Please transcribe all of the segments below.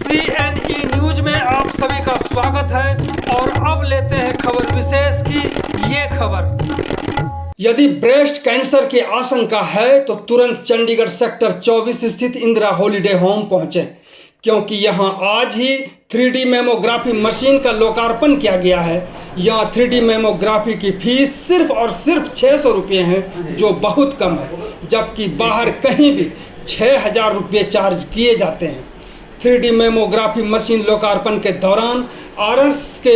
CNE news में आप सभी का स्वागत है और अब लेते हैं खबर विशेष की ये खबर। यदि ब्रेस्ट कैंसर की आशंका है तो तुरंत चंडीगढ़ सेक्टर 24 स्थित इंदिरा हॉलीडे होम पहुंचे, क्योंकि यहां आज ही 3D मेमोग्राफी मशीन का लोकार्पण किया गया है। यहां 3D मेमोग्राफी की फीस सिर्फ और सिर्फ 600 रुपये है, जो बहुत कम है, जबकि बाहर कहीं भी 6000 रुपये चार्ज किए जाते हैं। 3D मेमोग्राफी मशीन लोकार्पण के दौरान आरएस के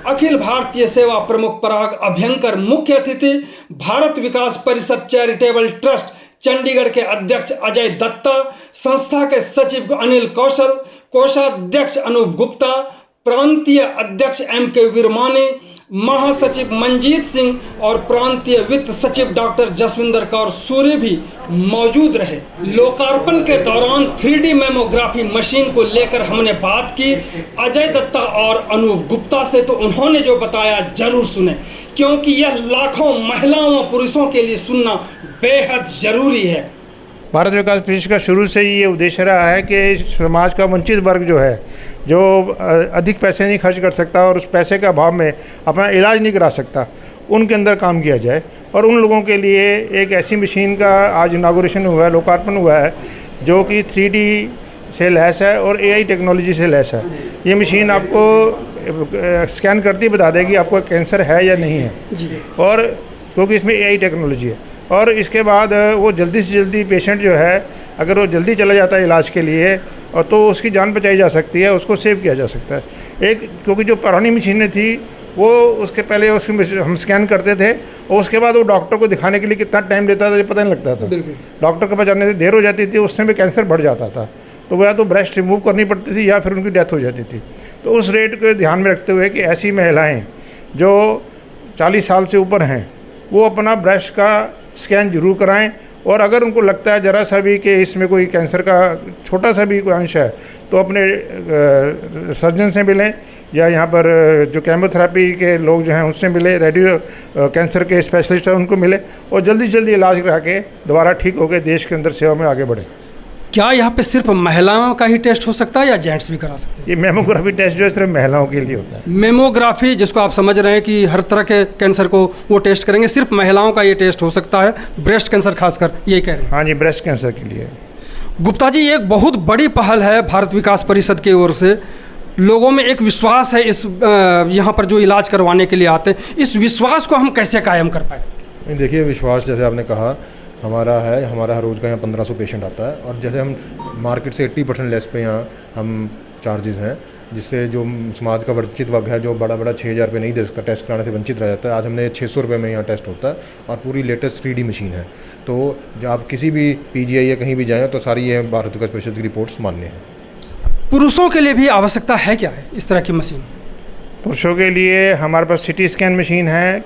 अखिल भारतीय सेवा प्रमुख पराग अभ्यंकर, मुख्य अतिथि भारत विकास परिषद चैरिटेबल ट्रस्ट चंडीगढ़ के अध्यक्ष अजय दत्ता, संस्था के सचिव अनिल कौशल, कोषाध्यक्ष अनूप गुप्ता, प्रांतीय अध्यक्ष MK विरमानी, महासचिव मंजीत सिंह और प्रांतीय वित्त सचिव डॉक्टर जसविंदर कौर सूर्य भी मौजूद रहे। लोकार्पण के दौरान 3D मेमोग्राफी मशीन को लेकर हमने बात की अजय दत्ता और अनूप गुप्ता से, तो उन्होंने जो बताया जरूर सुने, क्योंकि यह लाखों महिलाओं और पुरुषों के लिए सुनना बेहद जरूरी है। भारत विकास परिषद का शुरू से ही ये उद्देश्य रहा है कि समाज का वंचित वर्ग जो है, जो अधिक पैसे नहीं खर्च कर सकता और उस पैसे के अभाव में अपना इलाज नहीं करा सकता, उनके अंदर काम किया जाए। और उन लोगों के लिए एक ऐसी मशीन का आज इनागोरेशन हुआ है, लोकार्पण हुआ है, जो कि 3D से लैस है और AI टेक्नोलॉजी से लैस है। ये मशीन आपको स्कैन करती बता देगी आपको कैंसर है या नहीं है, और क्योंकि इसमें AI टेक्नोलॉजी है। और इसके बाद वो जल्दी से जल्दी पेशेंट जो है, अगर वो जल्दी चला जाता है इलाज के लिए, और तो उसकी जान बचाई जा सकती है, उसको सेव किया जा सकता है। क्योंकि जो पुरानी मशीनें थी वो उसके पहले उसकी हम स्कैन करते थे और उसके बाद वो डॉक्टर को दिखाने के लिए कितना टाइम लेता था ये पता नहीं लगता था। डॉक्टर के पास जाने से देर हो जाती थी, उससे भी कैंसर बढ़ जाता था, तो वह या तो ब्रेस्ट रिमूव करनी पड़ती थी या फिर उनकी डेथ हो जाती थी। तो उस रेट को ध्यान में रखते हुए कि ऐसी महिलाएँ जो 40 साल से ऊपर हैं वो अपना ब्रेस्ट का स्कैन जरूर कराएं, और अगर उनको लगता है ज़रा सा भी कि इसमें कोई कैंसर का छोटा सा भी कोई अंश है तो अपने सर्जन से मिलें, या यहाँ पर जो केमोथेरेपी के लोग जो हैं उससे मिले, रेडियो कैंसर के स्पेशलिस्ट हैं उनको मिले, और जल्दी से जल्दी इलाज करा के दोबारा ठीक हो गए देश के अंदर सेवा में आगे बढ़े। क्या यहाँ पे सिर्फ महिलाओं का ही टेस्ट हो सकता है या जेंट्स भी करा सकते हैं? ये मेमोग्राफी टेस्ट जो है सिर्फ महिलाओं के लिए होता है। मेमोग्राफी जिसको आप समझ रहे हैं कि हर तरह के कैंसर को वो टेस्ट करेंगे, सिर्फ महिलाओं का ये टेस्ट हो सकता है, ब्रेस्ट कैंसर खासकर, ये कह रहे हैं? हाँ जी, ब्रेस्ट कैंसर के लिए। गुप्ता जी, एक बहुत बड़ी पहल है भारत विकास परिषद की ओर से। लोगों में एक विश्वास है इस यहाँ पर जो इलाज करवाने के लिए आते हैं, इस विश्वास को हम कैसे कायम कर पाए? देखिए, विश्वास जैसे आपने कहा हमारा हर रोज़ का यहाँ 1500 पेशेंट आता है, और जैसे हम मार्केट से 80% लेस पे यहाँ हम चार्जेस हैं, जिससे जो समाज का वंचित वर्ग है, जो बड़ा 6000 रुपये नहीं दे सकता, टेस्ट कराने से वंचित रह जाता है, आज हमने 600 रुपये में यहाँ टेस्ट होता है, और पूरी लेटेस्ट 3D मशीन है। तो जब आप किसी भी PGI या कहीं भी जाएँ तो सारी ये भारत विकास परिषद की रिपोर्ट्स मान्य हैं। पुरुषों के लिए भी आवश्यकता है क्या है इस तरह की मशीन? पुरुषों के लिए हमारे पास CT स्कैन मशीन है,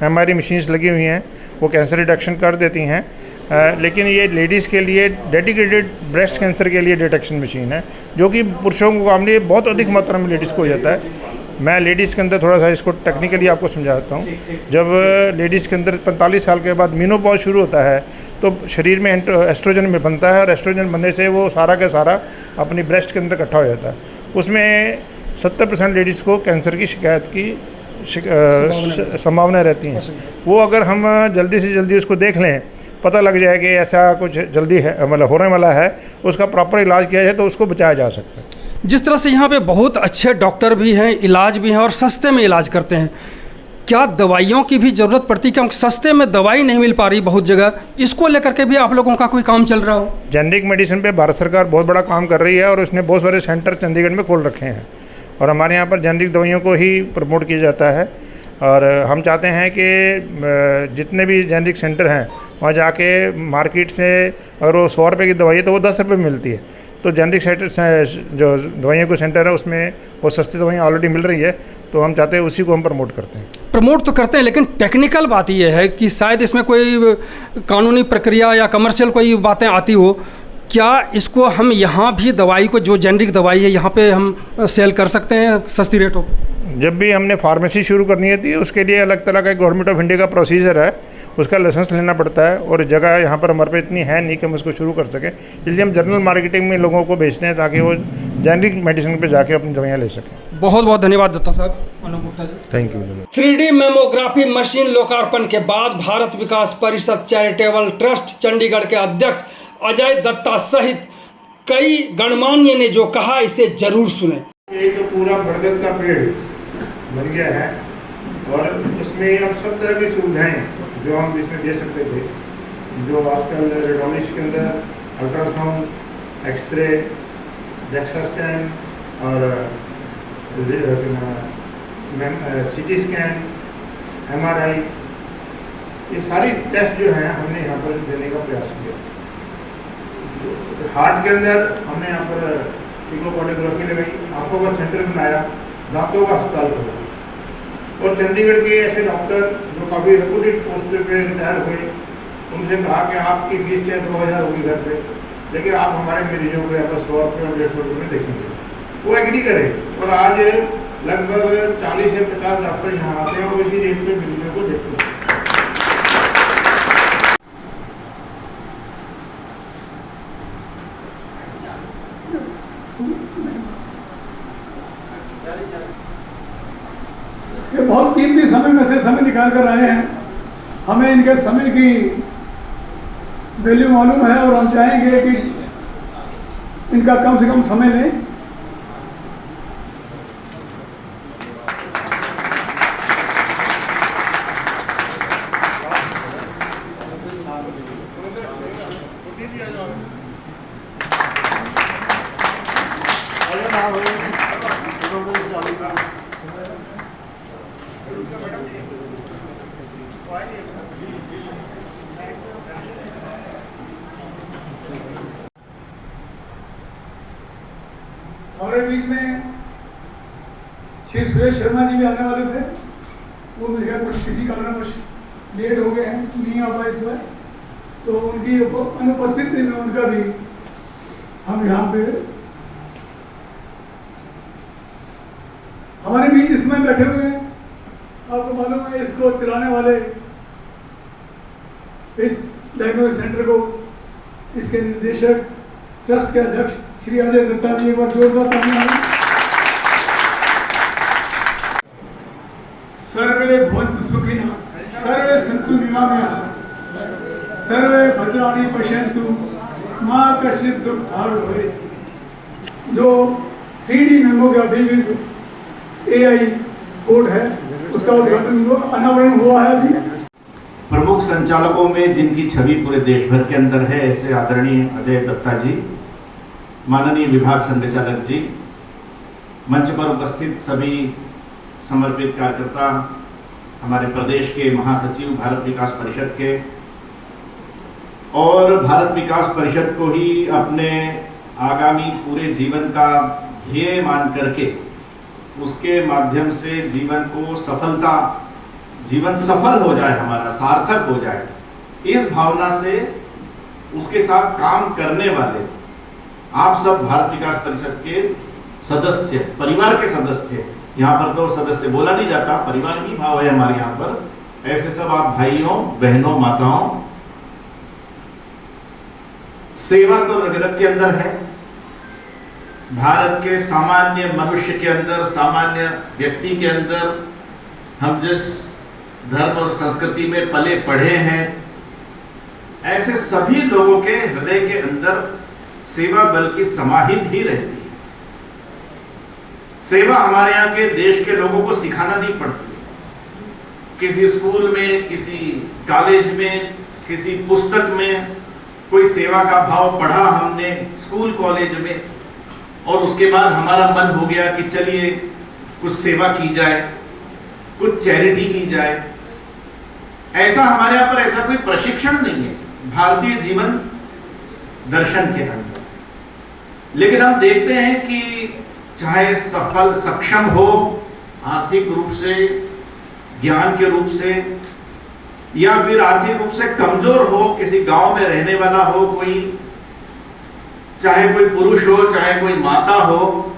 MRI मशीन्स लगी हुई हैं, वो कैंसर डिटेक्शन कर देती हैं। लेकिन ये लेडीज़ के लिए डेडिकेटेड ब्रेस्ट कैंसर के लिए डिटेक्शन मशीन है, जो कि पुरुषों के मुकाबले बहुत अधिक मात्रा में लेडीज़ को हो जाता है। मैं लेडीज़ के अंदर थोड़ा सा इसको टेक्निकली आपको समझाता हूँ। जब लेडीज़ के अंदर 45 साल के बाद मेनोपॉज शुरू होता है तो शरीर में एस्ट्रोजन में बनता है, और एस्ट्रोजन बनने से वो सारा का सारा अपनी ब्रेस्ट के अंदर इकट्ठा हो जाता है। उसमें 70% लेडीज़ को कैंसर की शिकायत की संभावना रहती हैं। वो अगर हम जल्दी से जल्दी उसको देख लें, पता लग जाए कि ऐसा कुछ जल्दी है, मतलब होने वाला है, उसका प्रॉपर इलाज किया जाए तो उसको बचाया जा सकता है। जिस तरह से यहाँ पे बहुत अच्छे डॉक्टर भी हैं, इलाज भी हैं और सस्ते में इलाज करते हैं, क्या दवाइयों की भी ज़रूरत पड़ती है? क्योंकि सस्ते में दवाई नहीं मिल पा रही बहुत जगह, इसको लेकर के भी आप लोगों का कोई काम चल रहा हो? जेनरिक मेडिसिन पे भारत सरकार बहुत बड़ा काम कर रही है, और उसने बहुत सारे सेंटर चंडीगढ़ में खोल रखे हैं, और हमारे यहाँ पर जेनरिक दवाइयों को ही प्रमोट किया जाता है। और हम चाहते हैं कि जितने भी जेनरिक सेंटर हैं वहाँ जाके मार्केट से अगर वो 100 रुपये की दवाई है तो वो 10 रुपये में मिलती है। तो जेनरिक सेंटर जो दवाइयों को सेंटर है उसमें बहुत सस्ती दवाइयाँ ऑलरेडी मिल रही है, तो हम चाहते हैं उसी को हम प्रमोट करते हैं। प्रमोट तो करते हैं, लेकिन टेक्निकल बात यह है कि शायद इसमें कोई कानूनी प्रक्रिया या कमर्शियल कोई बातें आती हो। क्या इसको हम यहाँ भी दवाई को, जो जेनरिक दवाई है, यहाँ पे हम सेल कर सकते हैं सस्ती रेटों? जब भी हमने फार्मेसी शुरू करनी थी उसके लिए अलग तरह का गवर्नमेंट ऑफ इंडिया का प्रोसीजर है, उसका लाइसेंस लेना पड़ता है, और जगह यहाँ पर हमारे पे इतनी है नहीं कि हम उसको शुरू कर सकें, इसलिए हम जनरल मार्केटिंग में लोगों को बेचते हैं ताकि वो जेनरिक मेडिसिन पे जाके अपनी दवाइयाँ ले सकें। बहुत बहुत धन्यवाद दत्ता साहब, Anoop Gupta ji. Thank you. 3D mammography machine लोकार्पण के बाद भारत विकास परिषद चैरिटेबल ट्रस्ट चंडीगढ़ के अध्यक्ष अजय दत्ता सहित कई गणमान्य ने जो कहा, इसे जरूर सुने। एक पूरा बरगद का पेड़ बन गया है और उसमें अब सब तरह की सुविधाएं जो हम इसमें दे सकते थे, जो आजकल रेडियोलॉजी के अंदर अल्ट्रासाउंड, एक्सरे, डेक्सा स्कैन और सीटी स्कैन, MRI, ये सारी टेस्ट जो हैं हमने यहाँ पर देने का प्रयास किया। हार्ट के अंदर हमने यहाँ पर इकोकार्डियोग्राफी लगाई, आंखों का सेंटर बनाया, दांतों का अस्पताल खोला, और चंडीगढ़ के ऐसे डॉक्टर जो काफ़ी रेपुटेड पोस्ट पे रिटायर हुए, उनसे कहा कि आपकी फीस चाहे 2000 होगी घर पे, लेकिन आप हमारे मरीजों को यहाँ पर 100 रुपये और 150 रुपये में देखेंगे। वो एग्री करे, और आज लगभग 40 से 50 डॉक्टर यहाँ आते हैं और इसी रेट में मरीजों को देखते हैं। ये बहुत कीमती समय में से समय निकाल कर आए हैं। हमें इनके समय की वैल्यू मालूम है और हम चाहेंगे कि इनका कम से कम समय लें। हमारे बीच में श्री सुरेश शर्मा जी भी आने वाले थे, वो मेरे कुछ किसी कारणवश लेट हो गए हैं, नहीं आ पाए इस बार, तो उनकी अनुपस्थिति में उनका भी हम यहाँ पे हमारे बीच इसमें बैठे हुए हैं। आपको मालूम है इसको चलाने वाले, इस डायग्नोस्टिक सेंटर को, इसके निदेशक, ट्रस्ट के अध्यक्ष श्री अजय दत्ता जी, एक बार जोरदार तालियां। सर्वे भवन्तु सुखिनः, सर्वे सन्तु निरामयाः, सर्वे भद्राणि पश्यन्तु मा कश्चित् दुःखभाग् भवेत्। जो 3D mammography with AI code है, उसका उद्घाटन अनावरण हुआ है अभी। प्रमुख संचालकों में जिनकी छवि पूरे देश भर के अंदर है, ऐसे आदरणीय अजय दत्ता जी, माननीय विभाग संचालक जी, मंच पर उपस्थित सभी समर्पित कार्यकर्ता, हमारे प्रदेश के महासचिव भारत विकास परिषद के, और भारत विकास परिषद को ही अपने आगामी पूरे जीवन का ध्येय मान करके उसके माध्यम से जीवन सफल हो जाए, हमारा सार्थक हो जाए, इस भावना से उसके साथ काम करने वाले आप सब भारत विकास परिषद के सदस्य, परिवार के सदस्य, यहाँ पर तो सदस्य बोला नहीं जाता, परिवार ही भाव है हमारे यहाँ पर, ऐसे सब आप भाइयों, बहनों, माताओं, सेवा तो रग रग के अंदर है। भारत के सामान्य मनुष्य के अंदर, सामान्य व्यक्ति के अंदर, हम जिस धर्म और संस्कृति में पले पढ़े हैं, ऐसे सभी लोगों के हृदय के अंदर सेवा बल्कि समाहित ही रहती है। सेवा हमारे यहाँ के देश के लोगों को सिखाना नहीं पड़ती। किसी स्कूल में, किसी कॉलेज में, किसी पुस्तक में कोई सेवा का भाव पढ़ा हमने स्कूल कॉलेज में, और उसके बाद हमारा मन हो गया कि चलिए कुछ सेवा की जाए, कुछ चैरिटी की जाए। ऐसा हमारे यहाँ पर ऐसा कोई प्रशिक्षण नहीं है भारतीय जीवन दर्शन के अंदर। लेकिन हम देखते हैं कि चाहे सफल, सक्षम हो आर्थिक रूप से, ज्ञान के रूप से, या फिर आर्थिक रूप से कमजोर हो, किसी गांव में रहने वाला हो कोई, चाहे कोई पुरुष हो, चाहे कोई माता हो,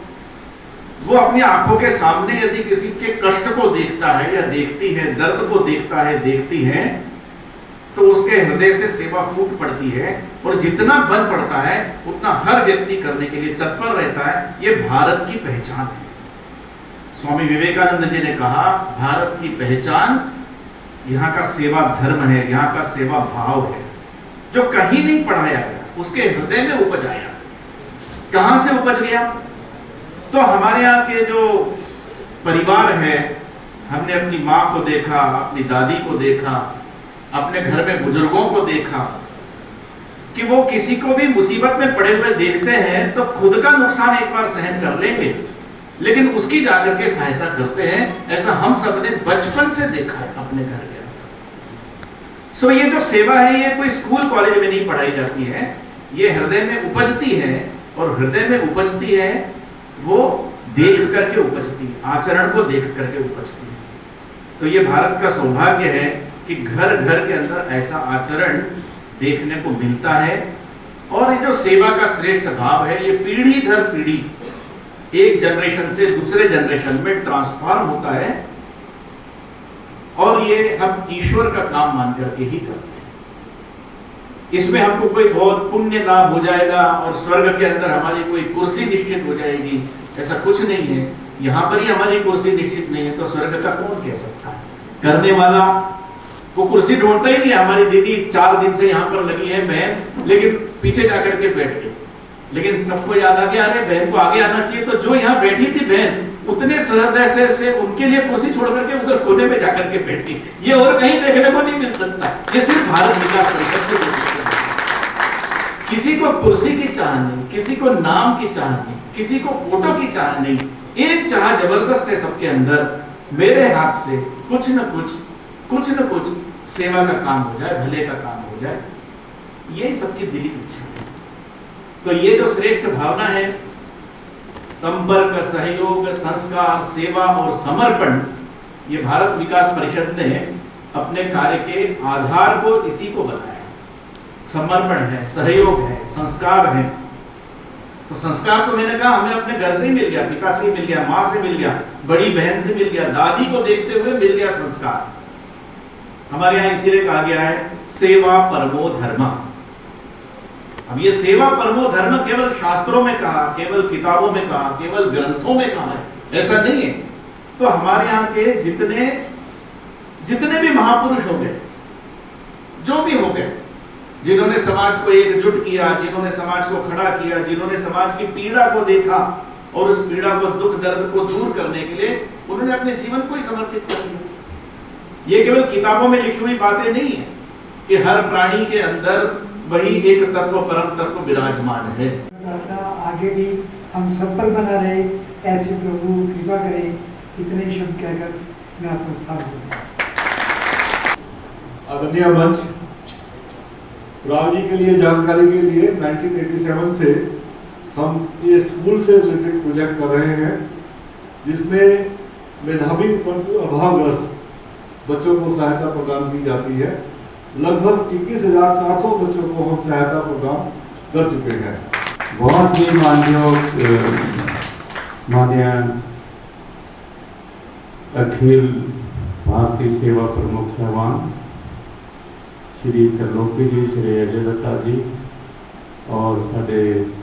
वो अपनी आंखों के सामने यदि किसी के कष्ट को देखता है या देखती है, दर्द को देखता है, देखती है, तो उसके हृदय से सेवा फूट पड़ती है, और जितना बल पड़ता है उतना हर व्यक्ति करने के लिए तत्पर रहता है। ये भारत की पहचान है। स्वामी विवेकानंद जी ने कहा, भारत की पहचान यहाँ का सेवा धर्म है, यहाँ का सेवा भाव है, जो कहीं नहीं पढ़ाया गया, उसके हृदय में उपज आया। कहां से उपज गया? तो हमारे यहाँ के जो परिवार है, हमने अपनी माँ को देखा, अपनी दादी को देखा, अपने घर में बुजुर्गों को देखा कि वो किसी को भी मुसीबत में पड़े हुए देखते हैं तो खुद का नुकसान एक बार सहन कर लेंगे, लेकिन उसकी जाकर के सहायता करते हैं। ऐसा हम सब ने बचपन से देखा है अपने घर के अंदर। सो ये जो सेवा है, ये कोई स्कूल कॉलेज में नहीं पढ़ाई जाती है, ये हृदय में उपजती है, और हृदय में उपजती है वो देख करके उपजती है, आचरण को देख करके उपजती है। तो ये भारत का सौभाग्य है कि घर घर के अंदर ऐसा आचरण देखने को मिलता है। और ये जो सेवा का श्रेष्ठ भाव है, ये पीढ़ी दर पीढ़ी एक जनरेशन से दूसरे जनरेशन में ट्रांसफॉर्म होता है, और ये हम ईश्वर का काम मान करके ही करते हैं। इसमें हमको कोई बहुत पुण्य लाभ हो जाएगा और स्वर्ग के अंदर हमारी कोई कुर्सी निश्चित हो जाएगी, ऐसा कुछ नहीं है। यहाँ पर ही हमारी कुर्सी निश्चित नहीं है तो स्वर्ग का कौन कह सकता है? करने वाला वो कुर्सी ढूंढता ही नहीं। हमारी दीदी 4 दिन से यहाँ पर लगी है बहन, लेकिन पीछे जाकर के बैठ गई, लेकिन सबको याद आ गया अरे बहन को आगे आना चाहिए। तो जो यहाँ बैठी थी बहन, उतने सहृदय से उनके लिए कुर्सी छोड़ करके उधर कोने में जाकर के बैठी। ये और कहीं देखने को नहीं मिल सकता, ये सिर्फ भारत विकास परिषद को। किसी को कुर्सी की चाह नहीं, किसी को नाम की चाह नहीं, किसी को फोटो की चाह नहीं, एक चाह जबरदस्त है सबके अंदर, मेरे हाथ से कुछ न कुछ सेवा का काम हो जाए, भले का काम हो जाए, ये सबकी दिली इच्छा है। तो ये जो श्रेष्ठ भावना है, संपर्क, सहयोग, संस्कार, सेवा और समर्पण, ये भारत विकास परिषद ने अपने कार्य के आधार को इसी को बनाया। समर्पण है, सहयोग है, संस्कार है। तो संस्कार तो मैंने कहा हमें अपने घर से ही मिल गया, पिता से ही मिल गया, माँ से मिल गया, बड़ी बहन से मिल गया, दादी को देखते हुए मिल गया संस्कार। हमारे यहाँ इसीलिए कहा गया है सेवा परमो धर्म। अब ये सेवा परमो धर्म केवल शास्त्रों में कहा, केवल किताबों में कहा, केवल ग्रंथों में कहा है, ऐसा नहीं है। तो हमारे यहाँ के जितने भी महापुरुष हो गए, जो भी हो गए, जिन्होंने समाज को एकजुट किया, जिन्होंने समाज को खड़ा किया, जिन्होंने समाज की पीड़ा को देखा और उस पीड़ा को, दुख दर्द को दूर करने के लिए उन्होंने अपने जीवन को ही समर्पित कर दिया। ये केवल किताबों में लिखी हुई बातें नहीं है कि हर प्राणी के अंदर वही एक तत्व, परम तत्व विराजमान है। आगे भी हम सफल बना रहे, ऐसे प्रभु कृपा करें। इतने शब्द कहकर मैं आपको स्थान आदरणीय मंच, राव जी के लिए जानकारी के लिए 1987 से हम ये स्कूल से रिलेटेड प्रोजेक्ट कर रहे हैं, जिसमें मेधावी परंतु अभावग्रस्त बच्चों को सहायता प्रदान की जाती है। लगभग 21,400 बच्चों को हम सहायता प्रदान कर चुके हैं। बहुत ही माननीय अखिल भारतीय सेवा प्रमुख साहबान श्री त्रिलोकी जी, श्री अजय दत्ता जी और साडे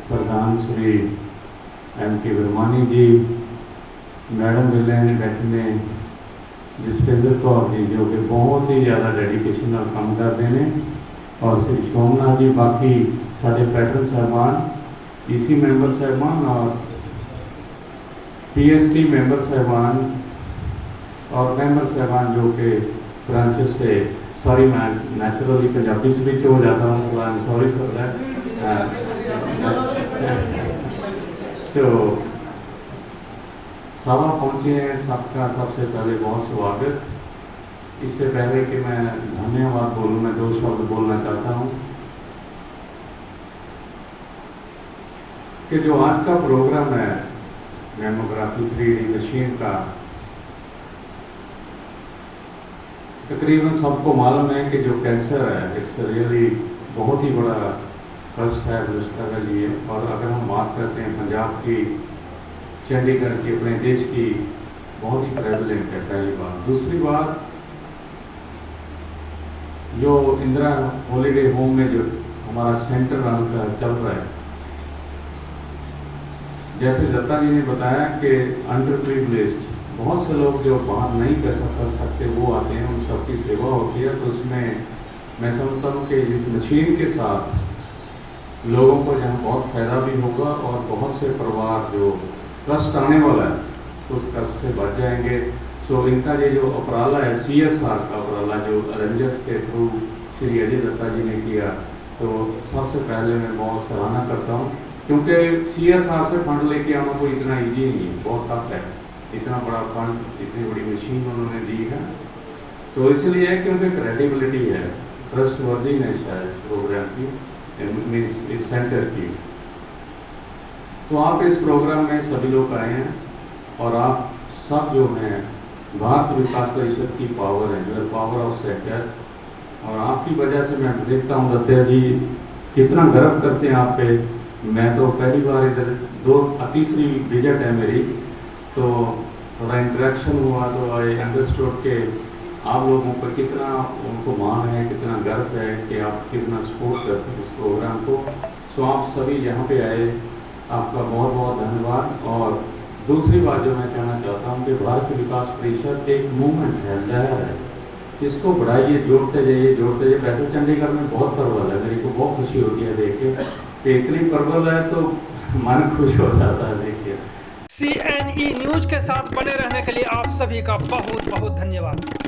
प्रधान श्री M.K. वर्मानी जी, मैडम मिले बैठे ने जसविंदर कौर जी, जो कि बहुत ही ज़्यादा डेडिकेशन और काम करते हैं, और श्री सोमनाथ जी, बाकी साडे पैटर्न साहबान, EC मैंबर साहबान और PST मैंबर साहबान और मैंबर साहबान जो कि ब्रांचेस से, सॉरी मैं नेचुरली पंजाबी स्विच हो जाता हूँ, तो I am sorry for that. तो सभा पहुँचे हैं, सबका सबसे पहले बहुत स्वागत। इससे पहले कि मैं धन्यवाद बोलूँ, मैं 2 शब्द बोलना चाहता हूँ कि जो आज का प्रोग्राम है मैमोग्राफी 3D मशीन का, तकरीबन सबको मालूम है कि जो कैंसर है, इट्स रियली बहुत ही बड़ा कष्ट है बलुचिस्तान के लिए। और अगर हम बात करते हैं पंजाब की, चंडीगढ़ की, अपने देश की, बहुत ही प्रेवलेंट है, पहली बात। दूसरी बात, जो इंदिरा हॉलीडे होम में जो हमारा सेंटर रन का चल रहा है, जैसे दत्ता जी ने बताया कि अंडर प्रिविलेज्ड बहुत से लोग जो बाहर नहीं कर सकते वो आते हैं, उन सबकी सेवा होती है। तो उसमें मैं समझता हूँ कि इस मशीन के साथ लोगों को जहाँ बहुत फ़ायदा भी होगा और बहुत से परिवार जो कष्ट आने वाला है उस कष्ट से बच जाएंगे। सो इनका ये जो उपराला है CSR का उपराला जो रेंजर्स के थ्रू श्री अजय दत्ता जी ने किया, तो सबसे पहले मैं बहुत सराहना करता हूँ, क्योंकि CSR से फंड लेके आना कोई इतना ईजी नहीं है, बहुत टफ है। इतना बड़ा फंड, इतनी बड़ी मशीन उन्होंने दी है, तो इसलिए क्योंकि क्रेडिबिलिटी है, ट्रस्टवर्दीनेस है इस प्रोग्राम की, मीन्स इस सेंटर की। तो आप इस प्रोग्राम में सभी लोग आए हैं और आप सब जो हैं भारत विकास परिषद की पावर है, जो है पावर ऑफ सेक्टर, और आपकी वजह से मैं देखता हूँ दत्ता जी कितना गर्व करते हैं आप पे। मैं तो पहली बार इधर तीसरी विजिट है मेरी, तो थोड़ा इंटरेक्शन हुआ तो आई अंडरस्टूड के आप लोगों पर कितना उनको मान है, कितना गर्व है कि आप कितना सपोर्ट करते हैं इस प्रोग्राम को। सो आप सभी यहाँ पे आए, आपका बहुत बहुत धन्यवाद। और दूसरी बात जो मैं कहना चाहता हूँ कि भारत विकास परिषद एक मूवमेंट है, लहर है, इसको बढ़ाइए, जोड़ते जाइए। वैसे चंडीगढ़ में बहुत प्रबल है, मेरे को बहुत खुशी होती है देख के, इतनी प्रबल है तो मन खुश हो जाता है देख के। CNE न्यूज के साथ बने रहने के लिए आप सभी का बहुत बहुत धन्यवाद।